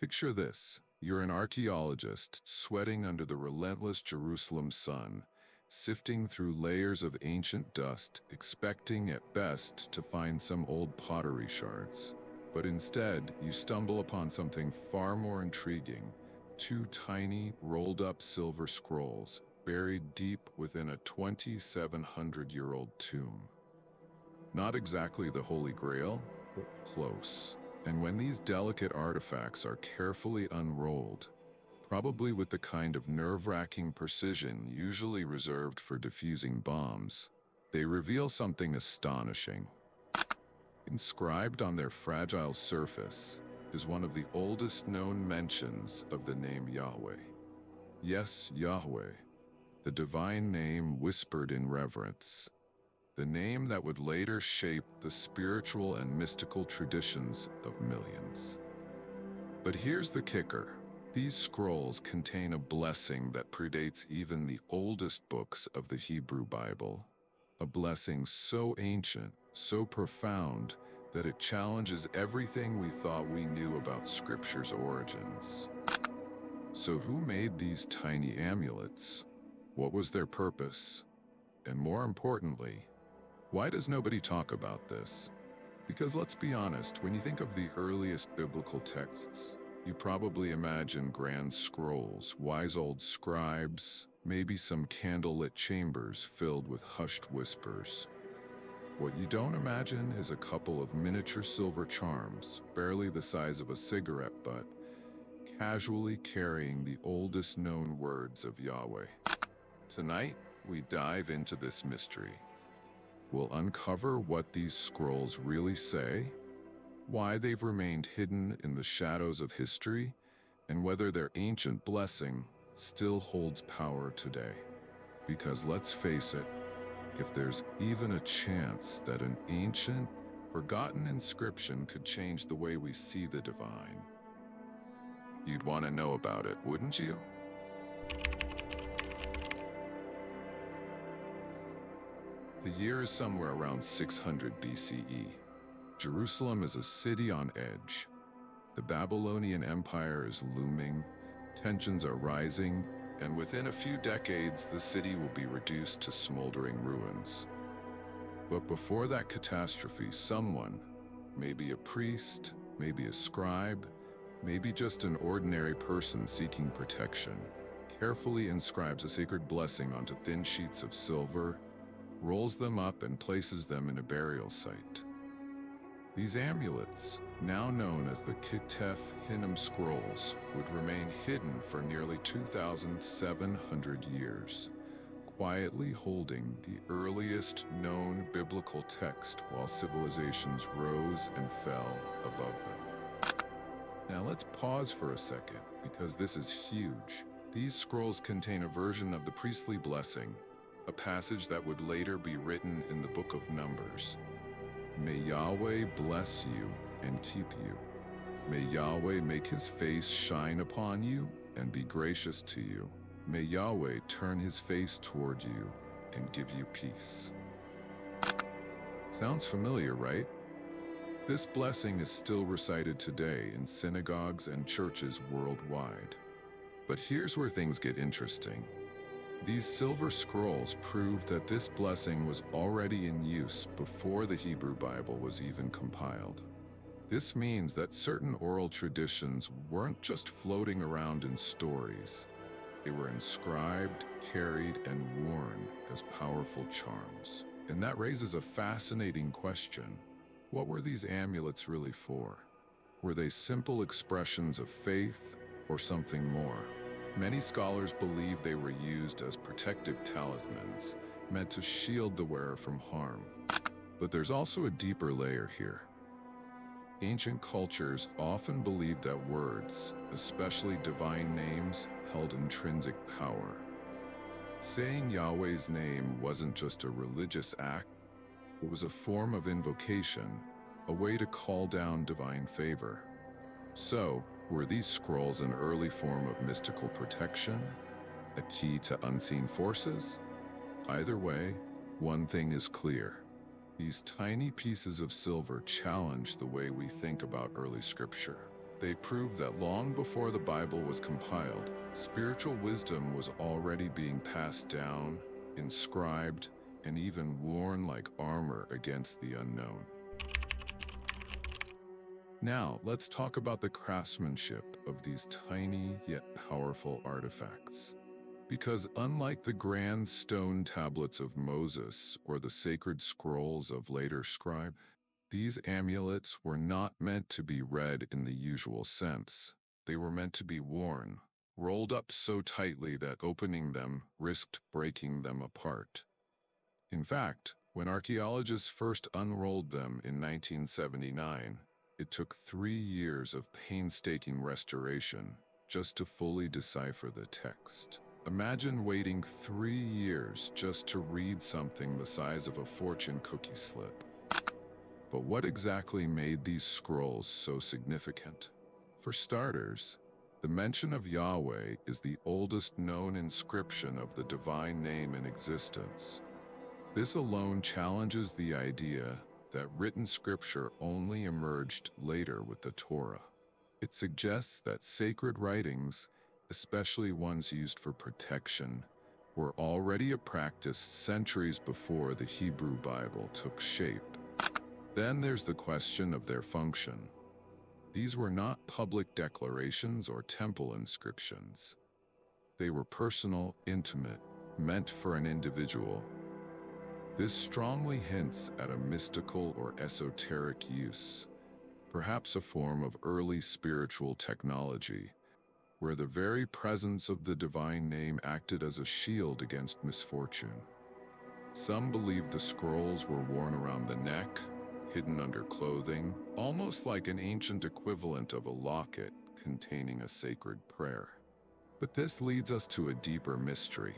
Picture this. You're an archaeologist, sweating under the relentless Jerusalem sun, sifting through layers of ancient dust, expecting at best to find some old pottery shards. But instead, you stumble upon something far more intriguing: two tiny, rolled-up silver scrolls buried deep within a 2,700-year-old tomb. Not exactly the Holy Grail, but close. And when these delicate artifacts are carefully unrolled, probably with the kind of nerve-wracking precision usually reserved for defusing bombs, they reveal something astonishing. Inscribed on their fragile surface is one of the oldest known mentions of the name Yahweh. Yes, Yahweh, the divine name whispered in reverence. The name that would later shape the spiritual and mystical traditions of millions. But here's the kicker. These scrolls contain a blessing that predates even the oldest books of the Hebrew Bible. A blessing so ancient, so profound, that it challenges everything we thought we knew about Scripture's origins. So who made these tiny amulets? What was their purpose? And more importantly, why does nobody talk about this? Because let's be honest, when you think of the earliest biblical texts, you probably imagine grand scrolls, wise old scribes, maybe some candlelit chambers filled with hushed whispers. What you don't imagine is a couple of miniature silver charms, barely the size of a cigarette butt, casually carrying the oldest known words of Yahweh. Tonight, we dive into this mystery. We'll uncover what these scrolls really say, why they've remained hidden in the shadows of history, and whether their ancient blessing still holds power today. Because let's face it, if there's even a chance that an ancient, forgotten inscription could change the way we see the divine, you'd want to know about it, wouldn't you? The year is somewhere around 600 BCE. Jerusalem is a city on edge. The Babylonian Empire is looming, tensions are rising, and within a few decades, the city will be reduced to smoldering ruins. But before that catastrophe, someone, maybe a priest, maybe a scribe, maybe just an ordinary person seeking protection, carefully inscribes a sacred blessing onto thin sheets of silver, rolls them up and places them in a burial site. These amulets, now known as the Ketef Hinnom scrolls, would remain hidden for nearly 2,700 years, quietly holding the earliest known biblical text while civilizations rose and fell above them. Now let's pause for a second, because this is huge. These scrolls contain a version of the priestly blessing, a passage that would later be written in the book of Numbers. May Yahweh bless you and keep you. May Yahweh make his face shine upon you and be gracious to you. May Yahweh turn his face toward you and give you peace. Sounds familiar, right? This blessing is still recited today in synagogues and churches worldwide. But here's where things get interesting. These silver scrolls prove that this blessing was already in use before the Hebrew Bible was even compiled. This means that certain oral traditions weren't just floating around in stories. They were inscribed, carried, and worn as powerful charms. And that raises a fascinating question. What were these amulets really for? Were they simple expressions of faith or something more? Many scholars believe they were used as protective talismans, meant to shield the wearer from harm. But there's also a deeper layer here. Ancient cultures often believed that words, especially divine names, held intrinsic power. Saying Yahweh's name wasn't just a religious act, it was a form of invocation, a way to call down divine favor. So, were these scrolls an early form of mystical protection, a key to unseen forces? Either way, one thing is clear. These tiny pieces of silver challenge the way we think about early scripture. They prove that long before the Bible was compiled, spiritual wisdom was already being passed down, inscribed, and even worn like armor against the unknown. Now, let's talk about the craftsmanship of these tiny yet powerful artifacts. Because unlike the grand stone tablets of Moses or the sacred scrolls of later scribes, these amulets were not meant to be read in the usual sense. They were meant to be worn, rolled up so tightly that opening them risked breaking them apart. In fact, when archaeologists first unrolled them in 1979, it took 3 years of painstaking restoration just to fully decipher the text. Imagine waiting 3 years just to read something the size of a fortune cookie slip. But what exactly made these scrolls so significant? For starters, the mention of Yahweh is the oldest known inscription of the divine name in existence. This alone challenges the idea that written scripture only emerged later with the Torah. It suggests that sacred writings, especially ones used for protection, were already a practice centuries before the Hebrew Bible took shape. Then there's the question of their function. These were not public declarations or temple inscriptions. They were personal, intimate, meant for an individual. This strongly hints at a mystical or esoteric use, perhaps a form of early spiritual technology, where the very presence of the divine name acted as a shield against misfortune. Some believe the scrolls were worn around the neck, hidden under clothing, almost like an ancient equivalent of a locket containing a sacred prayer. But this leads us to a deeper mystery.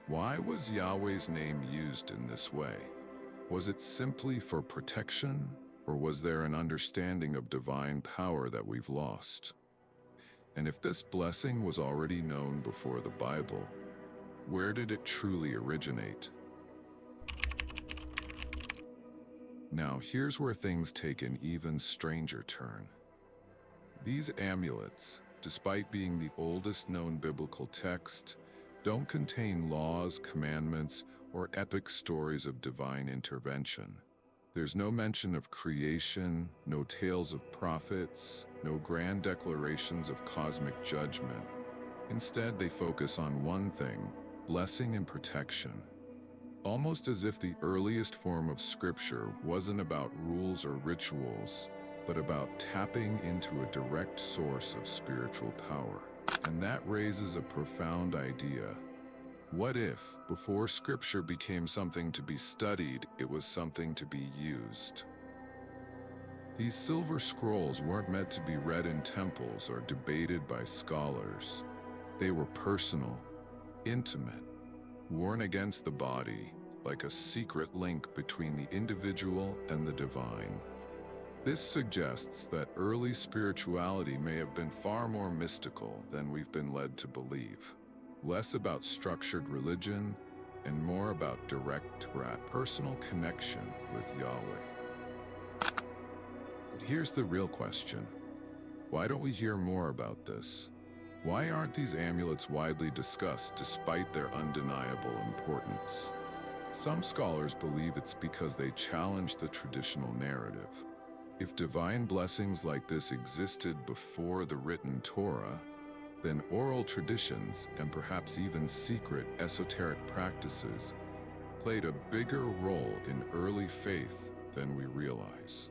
Why was Yahweh's name used in this way? Was it simply for protection, or was there an understanding of divine power that we've lost? And if this blessing was already known before the Bible, where did it truly originate? Now, here's where things take an even stranger turn. These amulets, despite being the oldest known biblical text, don't contain laws, commandments, or epic stories of divine intervention. There's no mention of creation, no tales of prophets, no grand declarations of cosmic judgment. Instead, they focus on one thing: blessing and protection. Almost as if the earliest form of scripture wasn't about rules or rituals, but about tapping into a direct source of spiritual power. And that raises a profound idea. What if, before scripture became something to be studied, it was something to be used? These silver scrolls weren't meant to be read in temples or debated by scholars. They were personal, intimate, worn against the body, like a secret link between the individual and the divine. This suggests that early spirituality may have been far more mystical than we've been led to believe. Less about structured religion and more about direct, personal connection with Yahweh. But here's the real question. Why don't we hear more about this? Why aren't these amulets widely discussed despite their undeniable importance? Some scholars believe it's because they challenge the traditional narrative. If divine blessings like this existed before the written Torah, then oral traditions and perhaps even secret esoteric practices played a bigger role in early faith than we realize.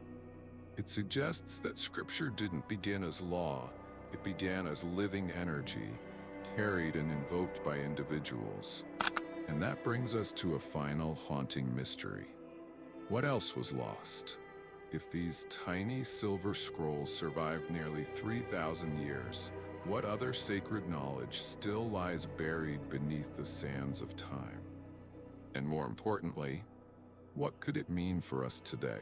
It suggests that scripture didn't begin as law, it began as living energy, carried and invoked by individuals. And that brings us to a final haunting mystery. What else was lost? If these tiny silver scrolls survived nearly 3,000 years, what other sacred knowledge still lies buried beneath the sands of time? And more importantly, what could it mean for us today?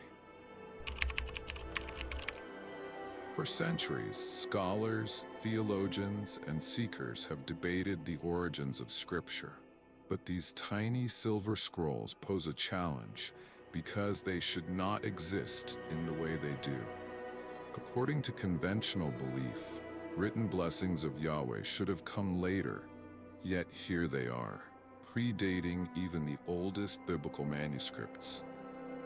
For centuries, scholars, theologians, and seekers have debated the origins of Scripture. But these tiny silver scrolls pose a challenge because they should not exist in the way they do. According to conventional belief, written blessings of Yahweh should have come later, yet here they are, predating even the oldest biblical manuscripts.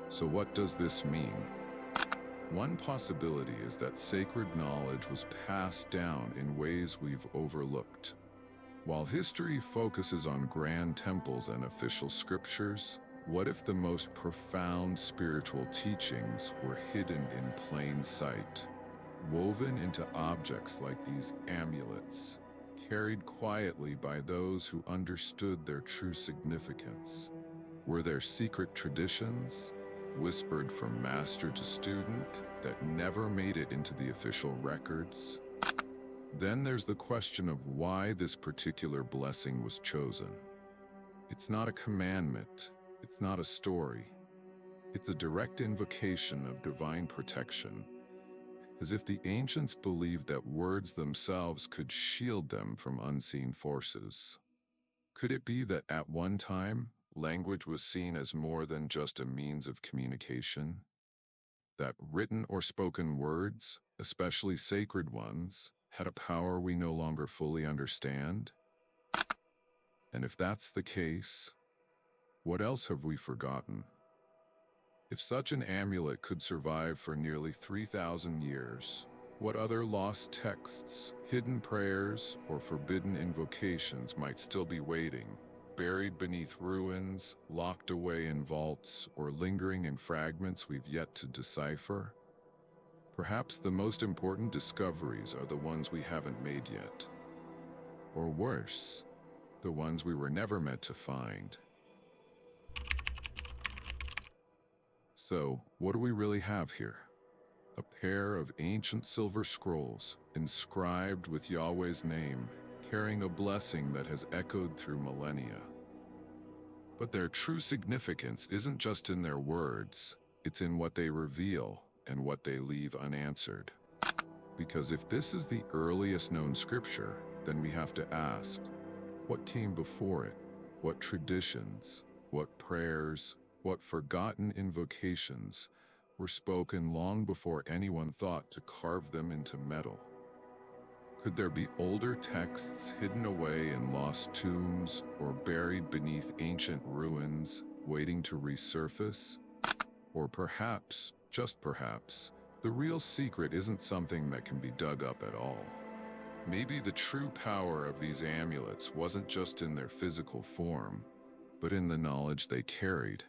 So what does this mean? One possibility is that sacred knowledge was passed down in ways we've overlooked. While history focuses on grand temples and official scriptures, what if the most profound spiritual teachings were hidden in plain sight, woven into objects like these amulets, carried quietly by those who understood their true significance? Were there secret traditions, whispered from master to student, that never made it into the official records? Then there's the question of why this particular blessing was chosen. It's not a commandment, it's not a story. It's a direct invocation of divine protection, as if the ancients believed that words themselves could shield them from unseen forces. Could it be that at one time, language was seen as more than just a means of communication? That written or spoken words, especially sacred ones, had a power we no longer fully understand? And if that's the case, what else have we forgotten? If such an amulet could survive for nearly 3,000 years, what other lost texts, hidden prayers, or forbidden invocations might still be waiting, buried beneath ruins, locked away in vaults, or lingering in fragments we've yet to decipher? Perhaps the most important discoveries are the ones we haven't made yet. Or worse, the ones we were never meant to find. So, what do we really have here? A pair of ancient silver scrolls, inscribed with Yahweh's name, carrying a blessing that has echoed through millennia. But their true significance isn't just in their words, it's in what they reveal and what they leave unanswered. Because if this is the earliest known scripture, then we have to ask, what came before it? What traditions, what prayers, what forgotten invocations were spoken long before anyone thought to carve them into metal? Could there be older texts hidden away in lost tombs or buried beneath ancient ruins, waiting to resurface? Or perhaps, just perhaps, the real secret isn't something that can be dug up at all. Maybe the true power of these amulets wasn't just in their physical form, but in the knowledge they carried.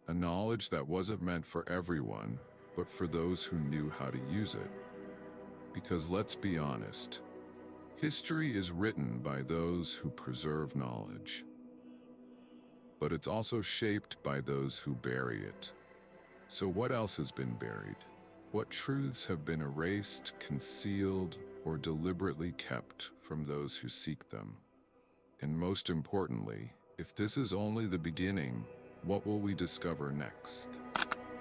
A knowledge that wasn't meant for everyone, but for those who knew how to use it. Because let's be honest, history is written by those who preserve knowledge. But it's also shaped by those who bury it. So what else has been buried? What truths have been erased, concealed, or deliberately kept from those who seek them? And most importantly, if this is only the beginning, what will we discover next?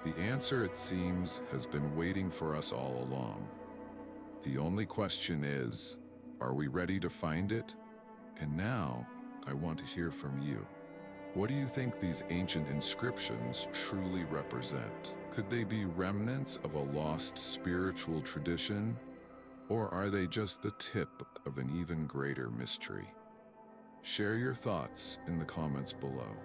The answer, it seems, has been waiting for us all along. The only question is, are we ready to find it? And now, I want to hear from you. What do you think these ancient inscriptions truly represent? Could they be remnants of a lost spiritual tradition? Or are they just the tip of an even greater mystery? Share your thoughts in the comments below.